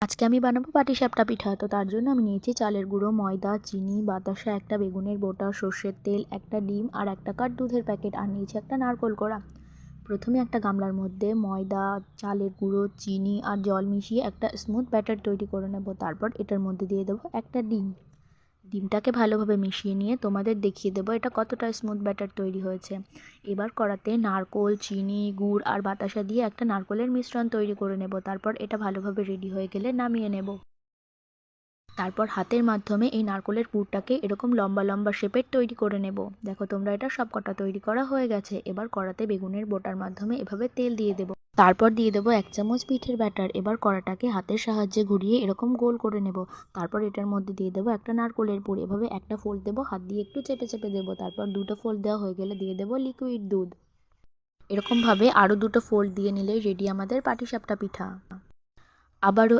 আজকে আমি বানাবো পাটিসাপটা পিঠা। তো তার জন্য আমি নিয়েছি চালের গুঁড়ো, ময়দা, চিনি, বাতাসা, একটা বেগুনের বোটা, সর্ষের তেল, একটা ডিম আর 1 কাপ দুধের প্যাকেট, আর নিয়েছি একটা নারকেল কোড়া। প্রথমে একটা গামলার মধ্যে ময়দা, চালের গুঁড়ো, চিনি আর জল মিশিয়ে একটা স্মুথ ব্যাটার তৈরি করে নেব। তারপর এটার মধ্যে দিয়ে দেবো একটা ডিম। ডিমটাকে ভালোভাবে মিশিয়ে নিয়ে তোমাদের দেখিয়ে দেবো এটা কতটা স্মুথ ব্যাটার তৈরি হয়েছে। এবার কড়াতে নারকোল, চিনি, গুড় আর বাতাসা দিয়ে একটা নারকেলের মিশ্রণ তৈরি করে নেব। তারপর এটা ভালোভাবে রেডি হয়ে গেলে নামিয়ে নেব। তারপর হাতের মাধ্যমে এই নারকেলের পুরটাকে এরকম লম্বা লম্বা শেপের তৈরি করে নেব। দেখো তোমরা এটা সবকটা তৈরি করা হয়ে গেছে। এবার কড়াতে বেগুনের বোটার মাধ্যমে এভাবে তেল দিয়ে দেবো। তারপর দিয়ে দেবো 1 চামচ পিঠের ব্যাটার। এবার কড়াটাকে হাতের সাহায্যে ঘুরিয়ে এরকম গোল করে নেব। তারপর এটার মধ্যে দিয়ে দেবো একটা নারকেলের পুর। এভাবে একটা ফোল্ড দেবো, হাত দিয়ে একটু চেপে চেপে দেবো। তারপর দুটো ফোল্ড দেওয়া হয়ে গেলে দিয়ে দেবো লিকুইড দুধ। এরকমভাবে আরও দুটো ফোল্ড দিয়ে নিলেই রেডি আমাদের পাটিসাপটা পিঠা। আবারও